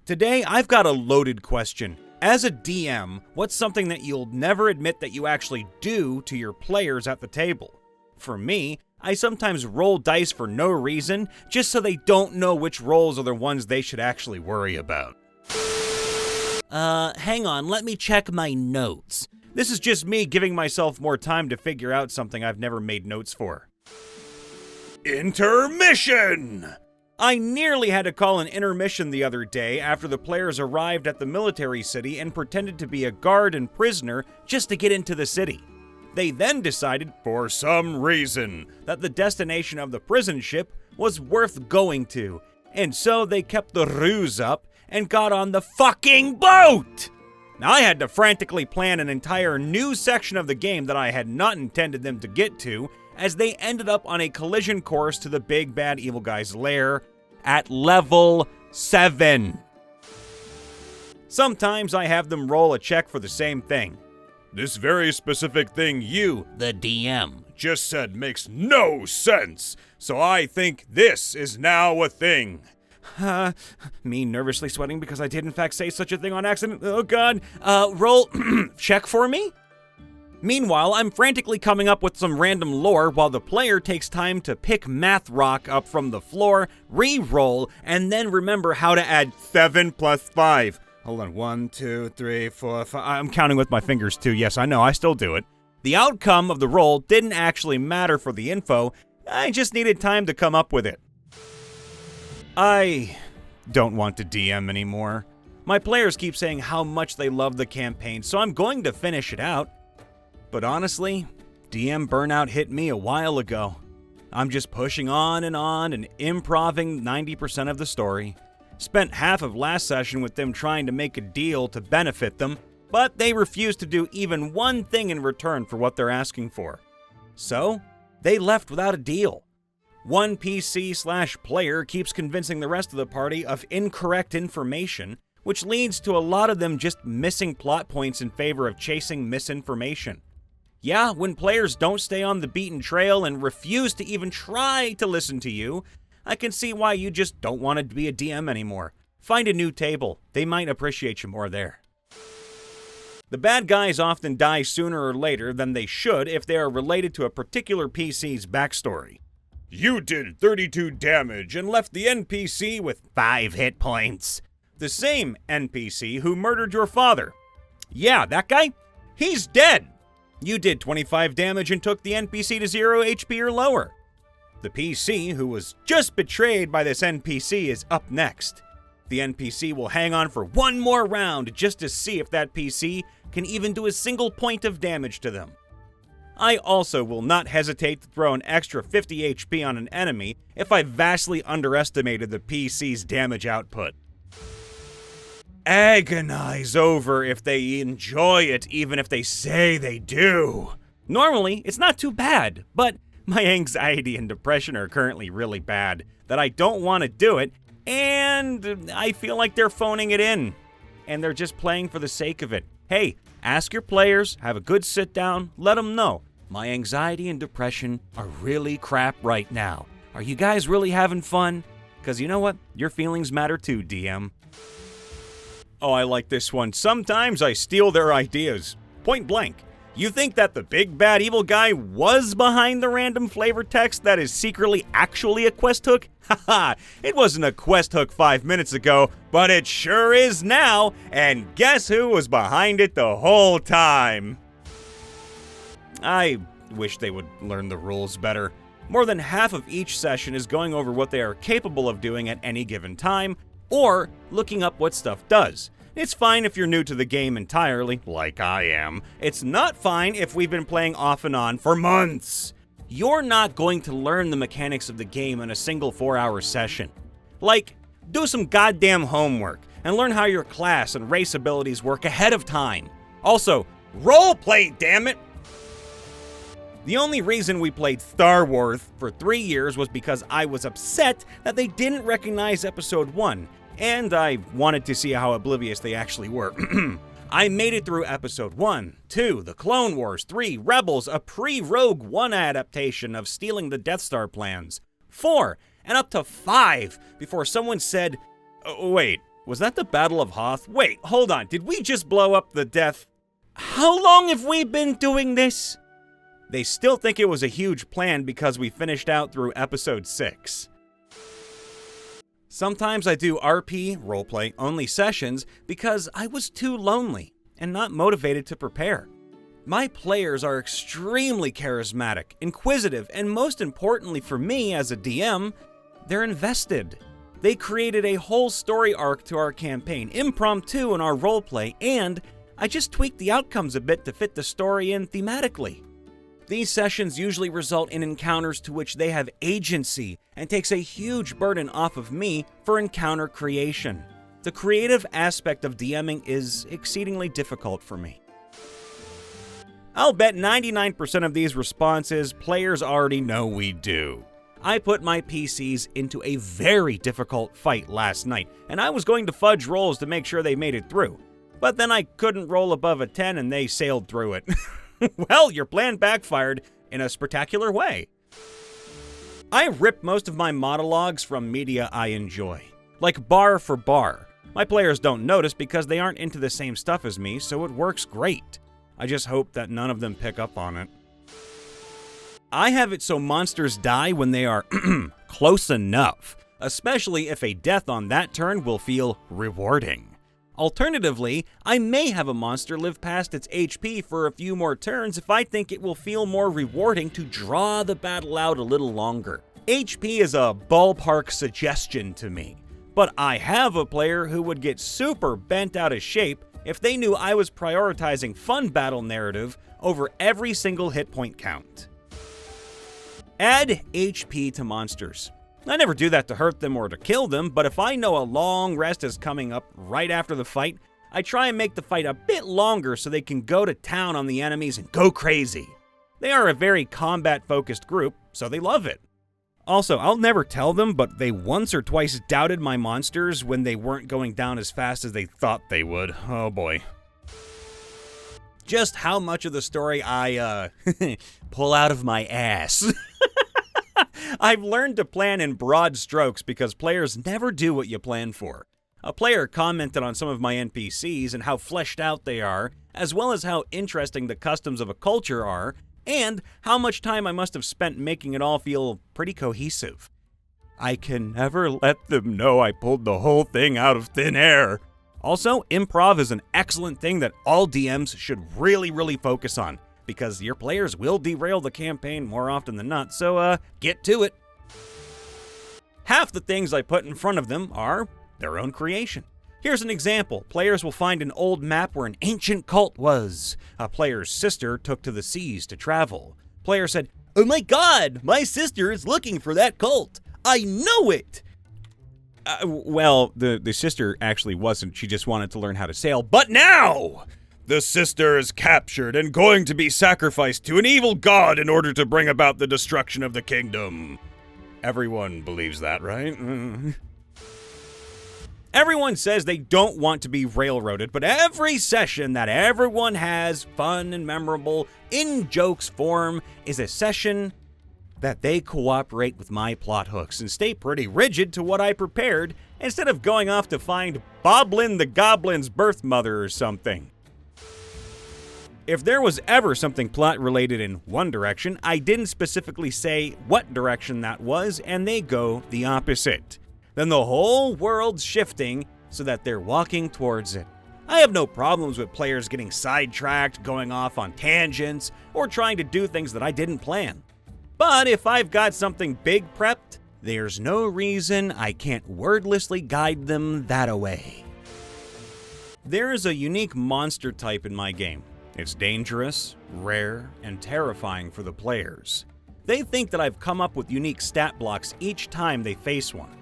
Today, I've got a loaded question. As a DM, what's something that you'll never admit that you actually do to your players at the table? For me, I sometimes roll dice for no reason, just so they don't know which rolls are the ones they should actually worry about. Hang on, let me check my notes. This is just me giving myself more time to figure out something I've never made notes for. Intermission! I nearly had to call an intermission the other day after the players arrived at the military city and pretended to be a guard and prisoner just to get into the city. They then decided, for some reason, that the destination of the prison ship was worth going to, and so they kept the ruse up and got on the fucking boat! Now, I had to frantically plan an entire new section of the game that I had not intended them to get to, as they ended up on a collision course to the big bad evil guy's lair at level 7. Sometimes I have them roll a check for the same thing. This very specific thing you, the DM, just said makes no sense, so I think this is now a thing. Me nervously sweating because I did in fact say such a thing on accident. Oh god. Roll check for me? Meanwhile, I'm frantically coming up with some random lore while the player takes time to pick math rock up from the floor, re-roll, and then remember how to add 7 plus 5. Hold on, 1, 2, 3, 4, 5. I'm counting with my fingers too. Yes, I know, I still do it. The outcome of the roll didn't actually matter for the info. I just needed time to come up with it. I don't want to DM anymore. My players keep saying how much they love the campaign, so I'm going to finish it out. But honestly, DM Burnout hit me a while ago. I'm just pushing on and improving 90% of the story. Spent half of last session with them trying to make a deal to benefit them, but they refused to do even one thing in return for what they're asking for. So, they left without a deal. One PC/player keeps convincing the rest of the party of incorrect information, which leads to a lot of them just missing plot points in favor of chasing misinformation. Yeah, when players don't stay on the beaten trail and refuse to even try to listen to you, I can see why you just don't want to be a DM anymore. Find a new table. They might appreciate you more there. The bad guys often die sooner or later than they should if they are related to a particular PC's backstory. You did 32 damage and left the NPC with 5 hit points. The same NPC who murdered your father. Yeah, that guy? He's dead. You did 25 damage and took the NPC to 0 HP or lower. The PC who was just betrayed by this NPC is up next. The NPC will hang on for one more round just to see if that PC can even do a single point of damage to them. I also will not hesitate to throw an extra 50 HP on an enemy if I vastly underestimated the PC's damage output. Agonize over if they enjoy it, even if they say they do. Normally, it's not too bad, but my anxiety and depression are currently really bad, that I don't want to do it, and I feel like they're phoning it in, and they're just playing for the sake of it. Hey, ask your players, have a good sit down, let them know. My anxiety and depression are really crap right now. Are you guys really having fun? Because you know what? Your feelings matter too, DM. Oh, I like this one. Sometimes I steal their ideas. Point blank. You think that the big bad evil guy was behind the random flavor text that is secretly actually a quest hook? Haha, it wasn't a quest hook 5 minutes ago, but it sure is now, and guess who was behind it the whole time? I wish they would learn the rules better. More than half of each session is going over what they are capable of doing at any given time, or looking up what stuff does. It's fine if you're new to the game entirely, like I am. It's not fine if we've been playing off and on for months. You're not going to learn the mechanics of the game in a single 4-hour session. Like, do some goddamn homework and learn how your class and race abilities work ahead of time. Also, roleplay, damn it! The only reason we played Star Wars for 3 years was because I was upset that they didn't recognize Episode 1, and I wanted to see how oblivious they actually were. I made it through Episode 1, 2, The Clone Wars, 3, Rebels, a pre-Rogue One adaptation of stealing the Death Star plans, 4, and up to 5 before someone said, oh, wait, Was that the Battle of Hoth? Wait, hold on. Did we just blow up the death? How long have we been doing this? They still think it was a huge plan because we finished out through episode 6. Sometimes I do RP, roleplay, only sessions because I was too lonely and not motivated to prepare. My players are extremely charismatic, inquisitive, and most importantly for me as a DM, they're invested. They created a whole story arc to our campaign, impromptu in our roleplay, and I just tweaked the outcomes a bit to fit the story in thematically. These sessions usually result in encounters to which they have agency and takes a huge burden off of me for encounter creation. The creative aspect of DMing is exceedingly difficult for me. I'll bet 99% of these responses players already know we do. I put my PCs into a very difficult fight last night, and I was going to fudge rolls to make sure they made it through. But then I couldn't roll above a 10 and they sailed through it. Well, your plan backfired in a spectacular way. I rip most of my monologues from media I enjoy, like bar for bar. My players don't notice because they aren't into the same stuff as me, so it works great. I just hope that none of them pick up on it. I have it so monsters die when they are close enough, especially if a death on that turn will feel rewarding. Alternatively, I may have a monster live past its HP for a few more turns if I think it will feel more rewarding to draw the battle out a little longer. HP is a ballpark suggestion to me, but I have a player who would get super bent out of shape if they knew I was prioritizing fun battle narrative over every single hit point count. Add HP to monsters. I never do that to hurt them or to kill them, but if I know a long rest is coming up right after the fight, I try and make the fight a bit longer so they can go to town on the enemies and go crazy. They are a very combat-focused group, so they love it. Also, I'll never tell them, but they once or twice doubted my monsters when they weren't going down as fast as they thought they would. Oh boy. Just how much of the story I, pull out of my ass. I've learned to plan in broad strokes because players never do what you plan for. A player commented on some of my NPCs and how fleshed out they are, as well as how interesting the customs of a culture are, and how much time I must have spent making it all feel pretty cohesive. I can never let them know I pulled the whole thing out of thin air. Also, improv is an excellent thing that all DMs should really focus on, because your players will derail the campaign more often than not, so get to it. Half the things I put in front of them are their own creation. Here's an example. Players will find an old map where an ancient cult was. A player's sister took to the seas to travel. Player said, "Oh my god, my sister is looking for that cult. I know it!" Well, the sister actually wasn't. She just wanted to learn how to sail. But now, the sister is captured and going to be sacrificed to an evil god in order to bring about the destruction of the kingdom. Everyone believes that, right? Everyone says they don't want to be railroaded, but every session that everyone has, fun and memorable, in jokes form, is a session that they cooperate with my plot hooks and stay pretty rigid to what I prepared instead of going off to find Boblin the Goblin's birth mother or something. If there was ever something plot-related in one direction, I didn't specifically say what direction that was, and they go the opposite. Then the whole world's shifting so that they're walking towards it. I have no problems with players getting sidetracked, going off on tangents, or trying to do things that I didn't plan. But if I've got something big prepped, there's no reason I can't wordlessly guide them that-a-way. There is a unique monster type in my game. It's dangerous, rare, and terrifying for the players. They think that I've come up with unique stat blocks each time they face one.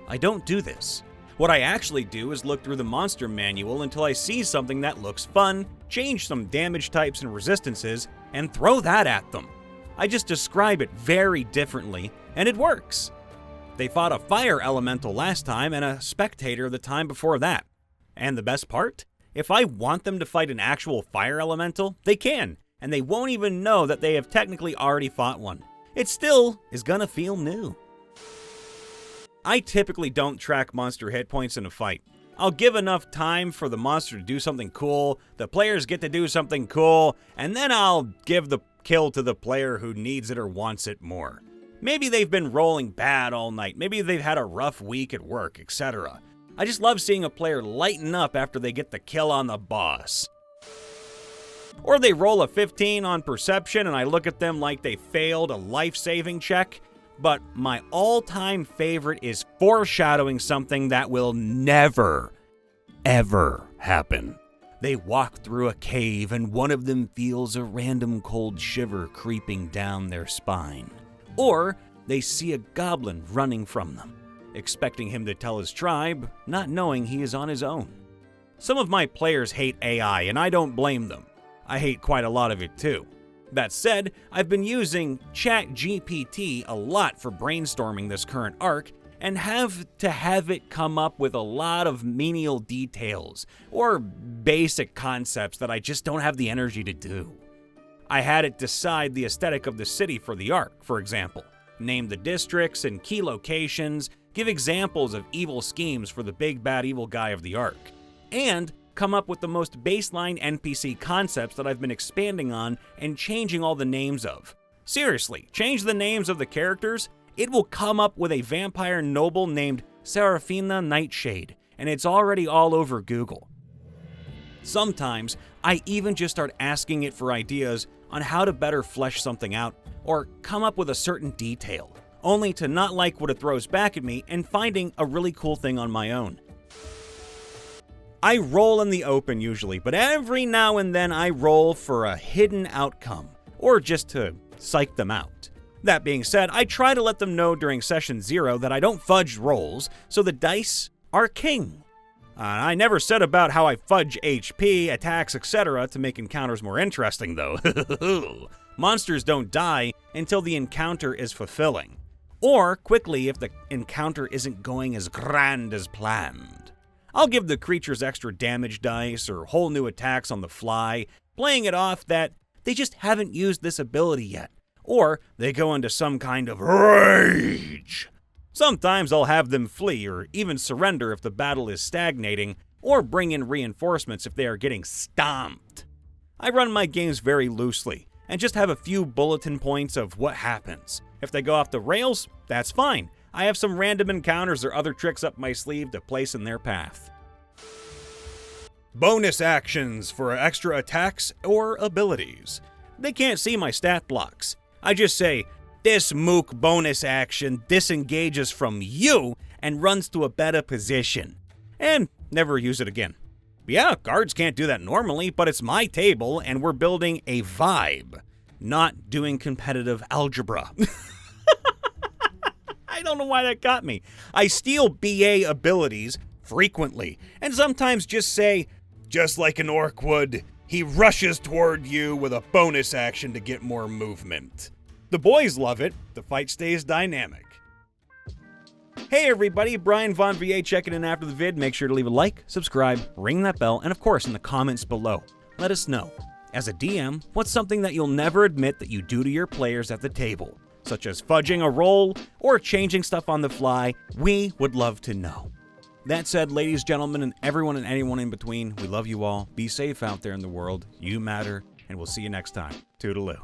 I don't do this. What I actually do is look through the monster manual until I see something that looks fun, change some damage types and resistances, and throw that at them. I just describe it very differently, and it works. They fought a fire elemental last time and a spectator the time before that. And the best part? If I want them to fight an actual fire elemental, they can, and they won't even know that they have technically already fought one. It still is gonna feel new. I typically don't track monster hit points in a fight. I'll give enough time for the monster to do something cool, the players get to do something cool, and then I'll give the kill to the player who needs it or wants it more. Maybe they've been rolling bad all night, maybe they've had a rough week at work, etc. I just love seeing a player lighten up after they get the kill on the boss. Or they roll a 15 on perception and I look at them like they failed a life-saving check. But my all-time favorite is foreshadowing something that will never, ever happen. They walk through a cave and one of them feels a random cold shiver creeping down their spine. Or they see a goblin running from them, expecting him to tell his tribe, not knowing he is on his own. Some of my players hate AI, and I don't blame them. I hate quite a lot of it too. That said, I've been using ChatGPT a lot for brainstorming this current arc, and have it come up with a lot of menial details, or basic concepts that I just don't have the energy to do. I had it decide the aesthetic of the city for the arc, for example, name the districts and key locations, give examples of evil schemes for the big bad evil guy of the arc, and come up with the most baseline NPC concepts that I've been expanding on and changing all the names of. Seriously, change the names of the characters, it will come up with a vampire noble named Seraphina Nightshade, and it's already all over Google. Sometimes, I even just start asking it for ideas on how to better flesh something out or come up with a certain detail, only to not like what it throws back at me and finding a really cool thing on my own. I roll in the open usually, but every now and then I roll for a hidden outcome, or just to psych them out. That being said, I try to let them know during session 0 that I don't fudge rolls, so the dice are king. I never said about how I fudge HP, attacks, etc. to make encounters more interesting though. Monsters don't die until the encounter is fulfilling, or quickly if the encounter isn't going as grand as planned. I'll give the creatures extra damage dice or whole new attacks on the fly, playing it off that they just haven't used this ability yet, or they go into some kind of rage. Sometimes I'll have them flee or even surrender if the battle is stagnating, or bring in reinforcements if they are getting stomped. I run my games very loosely, and just have a few bulletin points of what happens. If they go off the rails, that's fine. I have some random encounters or other tricks up my sleeve to place in their path. Bonus actions for extra attacks or abilities. They can't see my stat blocks. I just say, this mook bonus action disengages from you and runs to a better position. And never use it again. Yeah, guards can't do that normally, but it's my table and we're building a vibe, not doing competitive algebra. I don't know why that got me. I steal BA abilities frequently, and sometimes just say, just like an orc would, he rushes toward you with a bonus action to get more movement. The boys love it, the fight stays dynamic. Hey everybody, Brian Von VA checking in after the vid. Make sure to leave a like, subscribe, ring that bell, and of course in the comments below, let us know. As a DM, what's something that you'll never admit that you do to your players at the table? Such as fudging a roll or changing stuff on the fly, we would love to know. That said, ladies, gentlemen, and everyone and anyone in between, we love you all. Be safe out there in the world. You matter, and we'll see you next time. Toodaloo.